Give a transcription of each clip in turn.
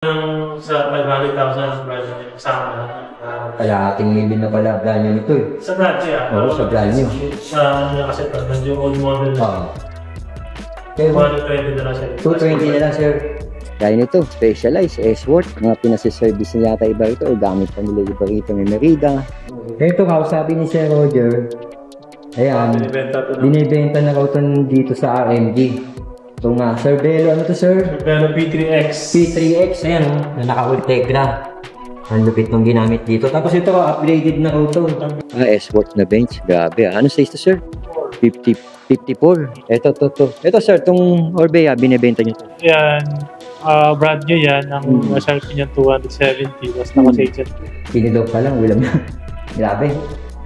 Sa 500,000 brand kasama na. Kalahating million na pala brand new nito eh. Sa brand niya? Oo, sa brand new. Sa ano kasi ito, medyo old model na. Oo. Okay, 220 na lang siya. 220 na lang sir. Gaya nito, Specialized, S-Worth, mga pinasiservice na yata iba rito o gamit pa nila iba rito, may Merida. Ito ka, sabi ni Sir Roger, ayan, binibenta na raw ito dito sa RMG. Ito nga, Sir Belo, ano to sir? Sir Belo P3X. P3X, ayan o, na naka-Ultegra. Ang lupit nung ginamit dito. Tapos ito, upgraded na raw ito. S-Worth na bench, grabe. Ano size to sir? 54. Ito sir, itong Orbea, binibenta nyo. Yan, brand new yan. Ang SRP niya 270. Tapos naka-sagent. Pinidog pa lang, ulam na. Grabe.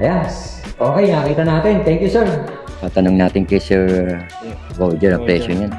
Ayan. Okay, nakita natin. Thank you sir. Tatanong natin kay Sir Roger ang presyo niyan.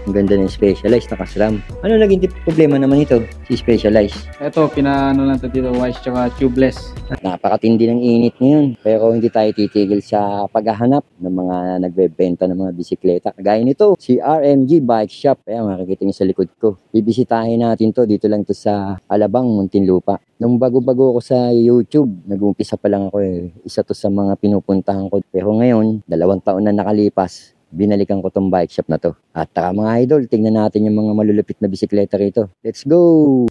Ang ganda ng Specialized, naka-SRAM. Ano naging problema naman ito, si Specialized? Ito, pinaano lang ito dito, wise tsaka tubeless. Napakatindi ng init ngayon. Pero hindi tayo titigil sa paghahanap ng mga nagbebenta ng mga bisikleta. Kagaya nito, si RMG Bike Shop. Ayan, makikita niyo sa likod ko. Bibisitahin natin to. Dito lang to sa Alabang, Muntinlupa. Nung bago-bago ako sa YouTube, nag-umpisa pa lang ako eh. Isa to sa mga pinupuntahan ko. Pero ngayon, 2 taon na nakalipas, binalikan ko tong bike shop na to. At mga idol, tingnan natin yung mga malulupit na bisikleta rito. Let's go!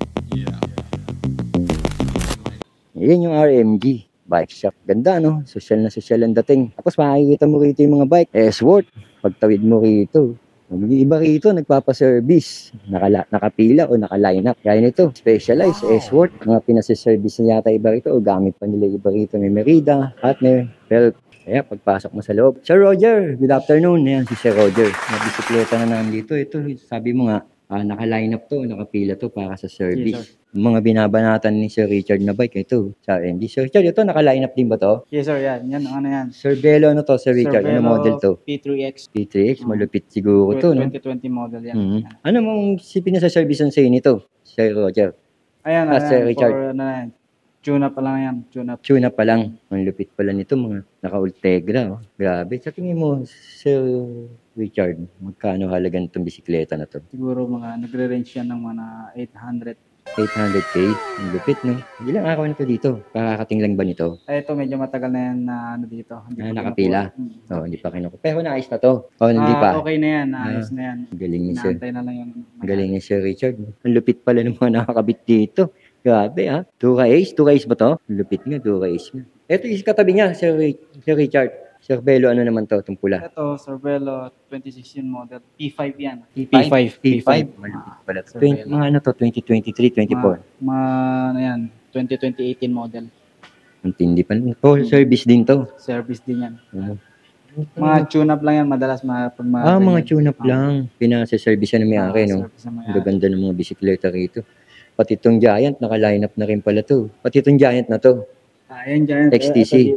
Yan yung RMG bike shop. Ganda no? Social na social ang dating. Tapos makikita mo rito yung mga bike. S-Worth. Pagtawid mo rito. Iba rito, nagpapaservice. Nakapila o naka-line up. Kaya nito, Specialized, S-Worth. Mga pinasiservice na yata iba rito o gamit pa nila iba rito. May Merida, Partner, Belt. Kaya pagpasok mo sa loob. Sir Roger, good afternoon. Ayan si Sir Roger. Nabisikleta na nandito. Ito, sabi mo nga, naka-line up to, nakapila to para sa service. Yes, Mga binabanatan ni Sir Richard na bike, ito, sa RMG. Sir Richard, ito, naka-line up din ba to? Yes sir, yan. Yan, ano yan. Sir Belo, ano to, Sir Richard? Sir Ano model to? P3X. P3X, malupit siguro to, no? 2020 model yan. Mm-hmm. Ano mong pinasaservicean sa'yo nito, Sir Roger? Ayan, Sir Richard. For, yan. Tune-up pa lang yan. Tune-up. Tune-up pa lang. Ang lupit pala nito, mga naka-Ultegra. Oh. Grabe. Sa tingin mo, Sir Richard, magkano halaga nitong bisikleta na to? Siguro mga nagre-range yan ng mga 800K. Ang lupit, no? Ilang araw na to dito? Kakakating lang ba nito? Ito, medyo matagal na yan na ano dito. Hindi pa nakapila? kinukuha. Oo, hindi pa kinukuha. Pero naayos na to? Oo, hindi pa. Okay na yan. Naayos na yan. Galing ni Sir. Inaantay na lang yung... Galing ni Sir Richard. Ang lupit pala ng mga nakakabit dito. Grabe ha. Dura Ace? Dura Ace ba to? Lupit nga, Dura Ace nga. Ito yung katabi niya, Sir Richard. Sir Belo, ano naman to, itong pula? Ito, Cervelo 2016 model. P5 yan. P5. Malupit pala to. Mga ano to, 2023, 24. Mga ano yan, 2018 model. Ang tindi pa. Oh, service din to. Service din yan. Mga tune-up lang yan, madalas mga tune-up lang. Pinasa-service yan ng may-ari, no? Ang gaganda ng mga bisikleta rito. Pati itong Giant, naka-line up na rin pala to. Pati itong Giant na to. Yan, Giant. XTC.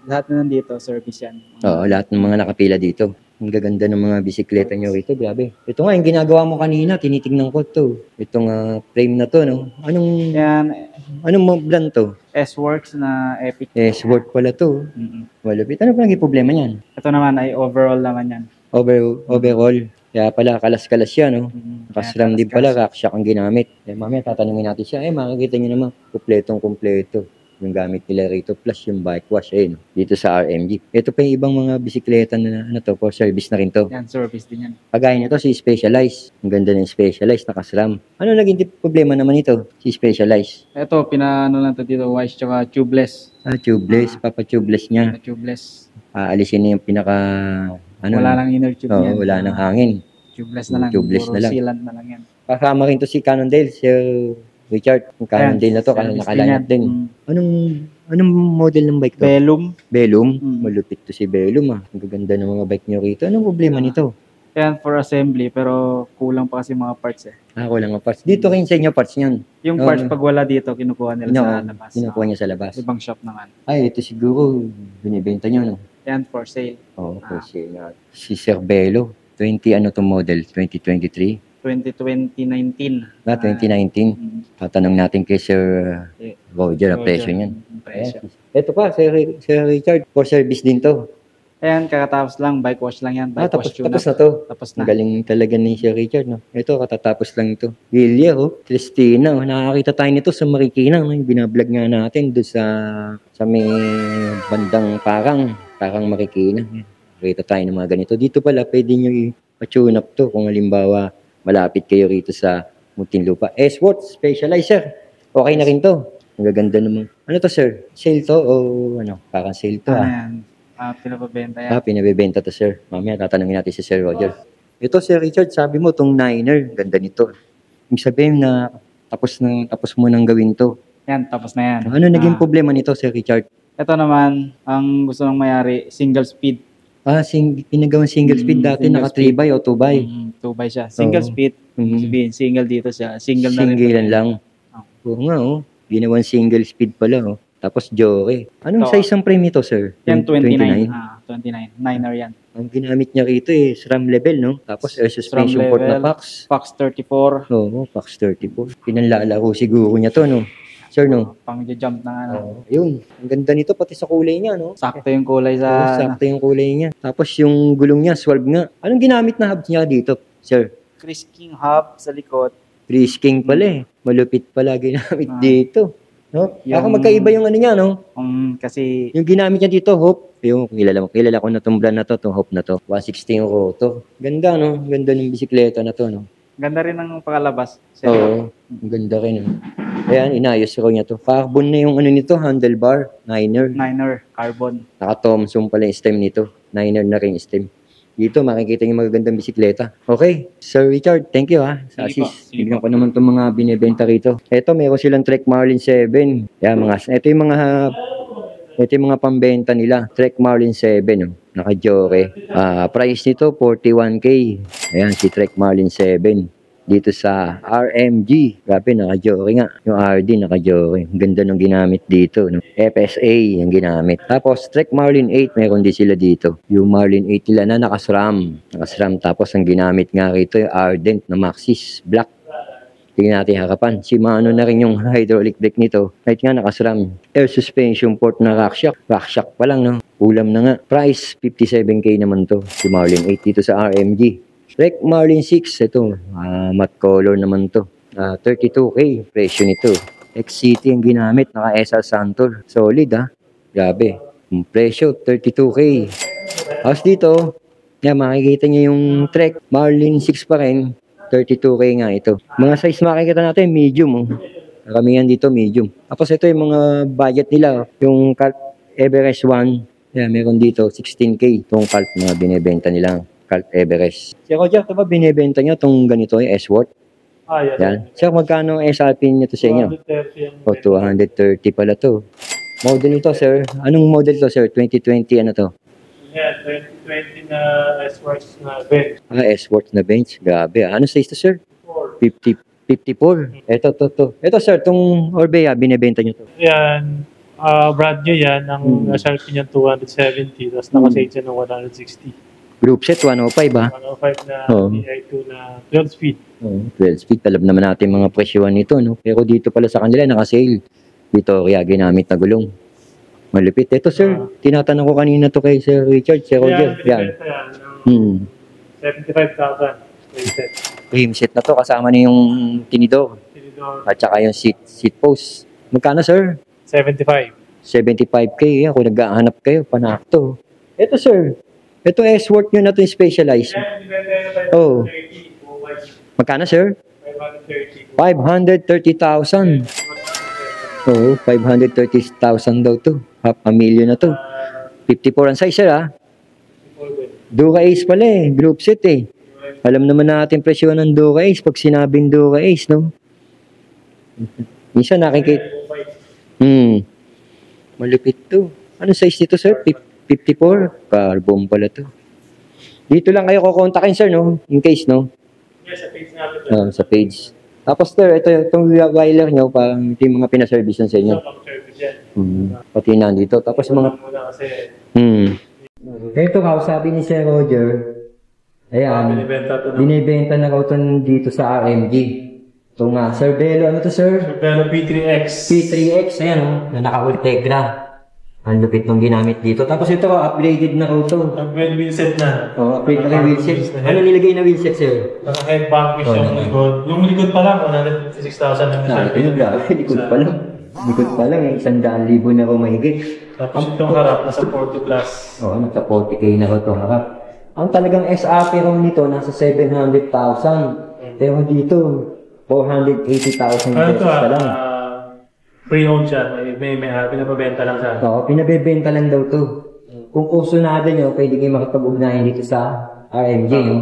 Lahat na nandito, service yan. Oo, lahat ng mga nakapila dito. Ang gaganda ng mga bisikleta nyo rito, grabe. Ito nga, yung ginagawa mo kanina, tinitingnan ko to. Itong frame na to, no? Anong brand to? S-Works na Epic. S-Worth pala to. Malupit. Ano pa naging problema niyan? Ito naman ay overall naman yan. Overall. Kaya pala, kalas-kalas siya, no? Kasram din pala, rackshack ang ginamit. Mamaya, tatanungin natin siya. Makikita nyo naman, kumpletong-kumpleto yung gamit nila rito, plus yung bike wash, no? Dito sa RMG. Ito pa yung ibang mga bisikleta na, for service na rin to. Yan, service din yan. Pagaya nito, si Specialized. Ang ganda ng Specialized, nakasram. Ano naging problema naman ito, si Specialized? Ito, pinaano lang ito dito, wise tsaka tubeless. Tubeless, papa-tubeless niya. Tubeless. Alisin niya yung pinaka... wala lang inner tube yan. Wala nang hangin. Tubeless na lang. Tubeless na lang. Sealant na lang yan. Kasama rin to si Cannondale, Sir Richard. Yung Cannondale na to, nakalinap din. Anong model ng bike to? Bellum? Malupit to si Bellum Ang gaganda ng mga bike nyo rito. Anong problema nito? Yan for assembly, pero kulang pa kasi mga parts eh. Kulang ang parts. Dito rin sa inyo parts niyan. Yung parts pag wala dito, kinukuha nila sa labas. Kinukuha niya sa labas. Ibang shop naman. Ito siguro, binibenta nyo, no? Yan for sale. For sale. Si Sir Bello, 20 model? 2023? 2019. 2019. Tatanong natin kay Sir Roger ang presyo niyan. Ito pa, Sir Richard, for service din to. Ayan, kakatapos lang. Bike wash lang yan. Bike wash tune-up. Tapos na to. Tapos Ang na. galing talaga ni Sir Richard, no? Ito, katatapos lang ito. Lilia, oh. Tristina, oh. Nakakita tayo nito sa Marikina, no? Yung binablog nga natin doon sa may bandang parang Marikina. Nakita tayo ng mga ganito. Dito pala, pwede nyo i-tune up to kung halimbawa malapit kayo rito sa Muntinlupa. S-Worth, Specializer. Okay na rin to. Ang gaganda naman. Ano to, sir? Sale to o ano? Parang sale to, Ayan. Pinapabenta yan. Pinabebenta to, sir. Mamaya tatanungin natin si Sir Roger. Ito, Sir Richard, sabi mo, tong Niner, ganda nito. Yung sabihin na tapos mo nang gawin to. Yan, tapos na yan. Ano naging problema nito, Sir Richard? Ito naman, ang gusto ng mayari, single speed. Pinagawang single speed dati, single naka 3x o 2x. 2x siya. Single Oo. speed. Sabihin, single dito siya. Single na rin. Single lang. Oo nga, oh. Ginawang single speed pala, oh. Tapos joke. Anong size ang frame nito, sir? Yan, 29. 29. Niner yan. Ang ginamit niya rito SRAM level, no? Tapos air suspension SRAM port na level. PAX. Fox 34. Oo, PAX 34. Pinanlalaro siguro niya to, no? Sir, no? Pang-jump na ano. Yun. Ang ganda nito, pati sa kulay niya, no? Sakto yung kulay Oo, sa... sakto yung kulay niya. Tapos yung gulong niya, 12 nga. Anong ginamit na hub niya dito, sir? Chris King hub sa likod. Chris King pala, Malupit pala ginamit dito. No? Ako magkaiba yung ano niya, no? Kasi Yung ginamit niya dito, Hope. Yung kilala ko na tong brand na to, tong Hope na to. 160 yung roto. Ganda, no? Ganda ng bisikleta na to, no? ganda rin ang pakalabas. Oo. Ang ganda rin, no? Ayan, inayos ko niya to. Carbon na yung ano nito, handlebar. Niner. Niner, carbon. Naka-Thomson pala yung stem nito. Niner na rin yung stem. Dito, makikita yung magagandang bisikleta. Okay. Sir Richard, thank you, ha. Sa Sige po, assist. sige Bigyan ko naman itong mga binibenta rito. Ito, meron silang Trek Marlin 7. Yan, ito yung mga pambenta nila. Trek Marlin 7, no? Naka-joke. Price nito, 41K. Ayan, si Trek Marlin 7. Dito sa RMG. Grabe, naka-joke nga. Yung RD, naka-joke. Ang ganda ng ginamit dito, no? FSA, yung ginamit. Tapos, Trek Marlin 8, meron din sila dito. Yung Marlin 8 nila na naka-SRAM. Naka-SRAM. Tapos, ang ginamit nga rito, yung Ardent na Maxxis Black. Tingnan natin harapan. Shimano na rin yung hydraulic brake nito. Kahit nga nakasram. Air suspension port na RockShox. RockShox pa lang, no? Ulam na nga. Price, 57K naman to. Si Marlin 8 dito sa RMG. Trek Marlin 6, ito. Matte color naman to. 32K. Presyo nito. XCT ang ginamit. Naka SR Santor. Solid, ha? Grabe. Yung presyo, 32K. Tapos dito, makikita niyo yung Trek Marlin 6 pa rin. 32K nga ito. Mga size makikita natin, medium. Oh. Karamihan dito, medium. Tapos ito yung mga budget nila. Yung Cult Everest 1. Yeah, meron dito, 16K. Itong Cult na binibenta nila. Cult Everest. Si Roger, ito ba binibenta niya itong ganito, yung S-Worth? Yan. Yan. Sir, magkano ang SRP niya to sa inyo? 230 O, 230 pala to. Model nito, sir. Anong model to, sir? 2020, ano to? Yan, 2020 na S-Works na bench. S-Worth na bench. Grabe. Ano size to, sir? 4. 54. Ito, sir, itong Orbea, binibenta nyo to. Yan, brand new yan. Ang SRP niya 270, tapos nakasage siya ng 160. Group set, 105, ha? 105 na Oo. DI2 na 12 speed. 12 speed. Alam naman natin mga presyuan nito, no? Pero dito pala sa kanila, naka-sale. Victoria, ginamit na gulong. Malupit. Ito, sir. Tinatanong ko kanina to kay Sir Richard, Sir Roger. Yan. Yan, 75,000. Set. Frame set na to. Kasama na yung tinidor. Tinidor, At saka yung seat post. Magkano, sir? 75. 75K. Kung naghahanap kayo, panak to. Ito, sir. Ito S-Worth nyo na to yung specialized. Oh. Magkano, sir? 530,000. Oo, 530,000 daw to. Half a million na to. 54 ang size, sir, ha? Duca Ace pala eh. Group set eh. Alam naman natin presyo ng Duca Ace pag sinabing Duca Ace, no? Minsan nakikita. Malupit to. Ano size nito, sir? 54? Carbon pala to. Dito lang kayo kukontakin, sir, no? In case, no? Yes, sa page natin. Sa page. Tapos, sir, itong wheeler nyo, parang ito yung mga pinaservice sa inyo. Pati nandito. Tapos mga... Ito ka, sabi ni Sir Roger, ayan, binibenta na raw ito dito sa RMG. Ito nga, Sir Bello, ano to, sir? Pero P3X. P3X, ayan o, na naka-Ultegra. Ang lupit nung ginamit dito. Tapos ito, upgraded na ito. Upgrade wheelset na. Oh, upgrade na kay wheelset. Ano nilagay na wheelset, sir? Naka-head vanquish yung likod. Yung likod pa lang, 156,000 na Nah, ito yung grabe. Likod pa lang. Likod pa lang, 100,000 na ako mahigit. Tapos itong harap, nasa 40 plus. Oo, nasa 40K na ko ito harap. Ang talagang SAP ron nito, nasa 700,000. Pero dito, 480,000 Ano pesos ito pa lang. Pre-owned siya. May pinapabenta lang siya. Oo, pinabebenta lang daw to. Kung kusunado nyo, pwede kayo makipag-ugnayan dito sa RMG, no?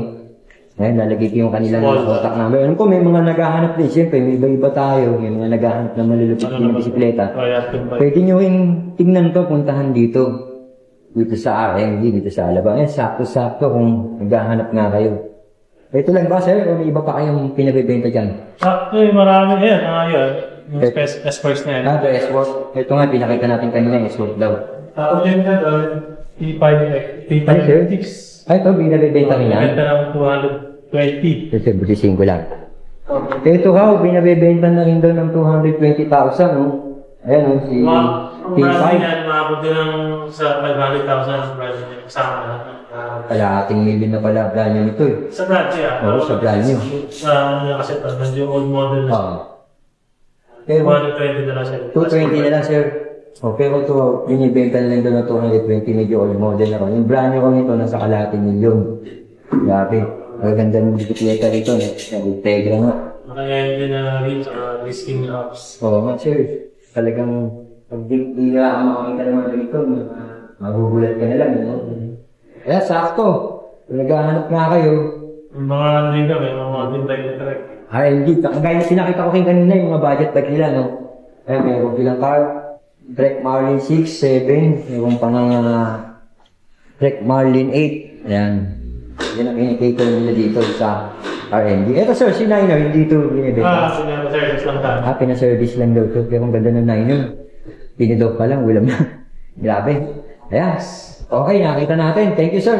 Ngayon, lalagay ko yung kanilang contact number. Alam ko, may mga naghahanap din. Siyempre, may iba-iba tayo. May mga naghahanap na malulupit din na bisikleta. Pwede nyo rin tingnan to, puntahan dito. Dito sa RMG, dito sa Alabang. Sakto-sakto kung naghahanap nga kayo. Ito lang ba, sir? O may iba pa kayong pinabebenta dyan? Sakto, marami. Ayan, yun. Yung S-Force na yan. Ito, S-Work. Ito nga, pinakita natin kanina, S-Work daw. Tapos yun na doon, T5X. Ay, ito, binabebenta rin yan. Benta ng 220. Kasi busisin ko lang. Ito ka, binabebenta na rin daw ng 220,000, no? Ayan, no, si Ang T5. brand niyan, maabot din ng sa 500,000 ang brand niya. Kasama na. Kalahating million na pala brand nyo nito eh. Sa brand niya. Oo, sa brand niyo. Sa ano niya kasi ito, medyo old model na siya. Oo. Pero, 220 na lang siya. 220 na lang, sir. Oh, pero ito, binibenta na lang doon ng 220, medyo old model na rin. Yung brand nyo ko nito, nasa kalahating milyon. Grabe. Maganda ng bisikleta rito, Integra nga. Naka-engine na rin, saka risking ups. Oo nga, sir. Talagang, pag di ka makakita naman rito, magugulat ka na lang, no? Kaya sakto. Kung naghahanap nga kayo, Yung mga ano rin kami, mga mountain bike na track. RMG, kagaya na pinakita ko rin kanina, yung mga budget bike nila, no? Eh, meron silang car, Trek Marlin 6, 7, meron pa ng Trek Marlin 8. Ayan. Yan ang indicator nila dito sa RMG. Eto sir, si Niner, hindi ito binibenta. Service lang tayo. Pina-service lang daw ito. Pero ang ganda ng Niner. Pinidog pa lang, ulam na. Grabe. Ayan. Okay, nakita natin. Thank you, sir.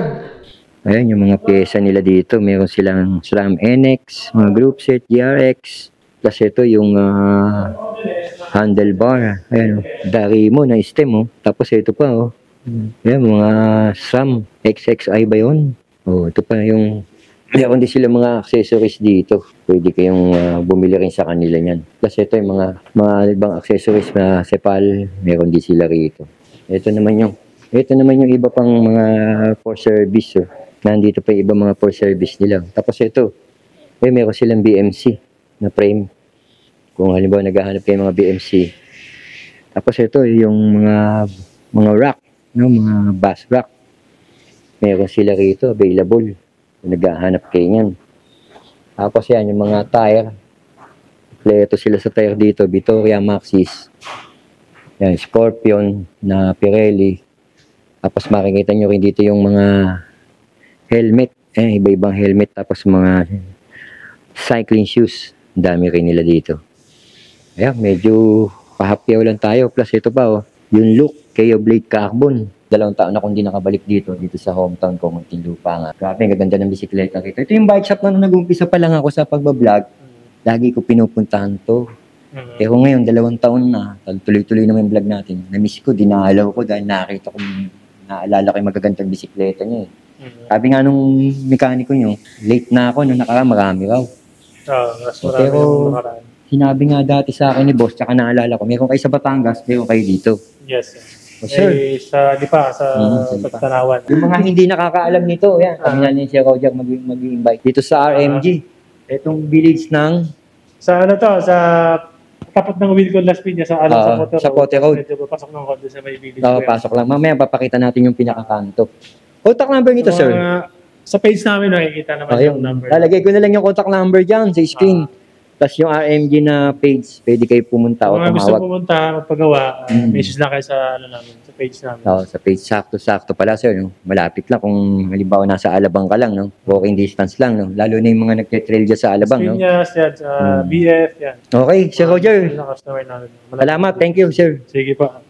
Ayan, yung mga pyesa nila dito. Meron silang SRAM NX, mga group set, GRX. Plus ito yung handlebar. Ayan, Darimo na stem, oh. Tapos ito pa, oh. Ayan, mga SRAM XXI ba yun? Oh, ito pa yung... Meron din sila mga accessories dito. Pwede kayong bumili rin sa kanila niyan. Plus ito yung mga ibang accessories na Cepal. Meron din sila rito. Ito naman yung iba pang mga for service. Oh. Nandito pa yung iba mga for service nila. Tapos ito, meron silang BMC na frame. Kung halimbawa naghahanap kayo mga BMC. Tapos ito yung mga rack, no, mga bass rack. Meron sila rito available. Kung naghahanap kayo niyan. Tapos yan yung mga tire. Kompleto sila sa tire dito, Vittoria Maxxis. Yan, Scorpion na Pirelli. Tapos makikita nyo rin dito yung mga helmet. Iba-ibang helmet. Tapos mga cycling shoes. Ang dami rin nila dito. Ayan, medyo pahapyaw lang tayo. Plus ito pa, oh, yung look, Keo Blade Carbon. 2 taon na akong hindi nakabalik dito sa hometown ko, Muntinlupa nga. Grabe, ang ganda ng bisikleta rito. Ito yung bike shop na nag-umpisa pa lang ako sa pagbablog. Lagi ko pinupuntahan to. Pero ngayon, 2 taon na, tuloy-tuloy naman yung vlog natin. Na-miss ko, dinalaw ko dahil nakita ko, naalala ko yung magagandang bisikleta niya. Sabi nga nung mekaniko nyo, late na ako, nung marami raw. Pero, sinabi nga dati sa akin ni boss, tsaka naalala ko, meron kayo sa Batangas, meron kayo dito. Yes. Sure. Sa Tanawan. Yung mga hindi nakakaalam nito, yan, kami na ni si Roger mag-invite dito sa RMG. Itong village ng... Sa ano to, sa tapat ng Wilcon Las Piñas, sa Pote Road. Sa Pote Road. Medyo pasok ng konti sa may village. Pasok lang. Mamaya papakita natin yung pinakakanto. Contact number nito, sir. Sa page namin nakikita naman yung number. Lalagay ko na lang yung contact number dyan sa screen. Tapos yung RMG na page, pwede kayo pumunta o tumawag. Kung gusto pumunta, magpagawa, message lang kayo sa, sa page namin. Sa page, sakto pala, sir. No? Malapit lang kung halimbawa nasa Alabang ka lang, no? Walking distance lang, no? Lalo na yung mga nagte-trail dyan sa Alabang, no? Piñas, yan, sa BF, yan. Okay, Sir Roger. Salamat. Thank you, sir. Sige pa.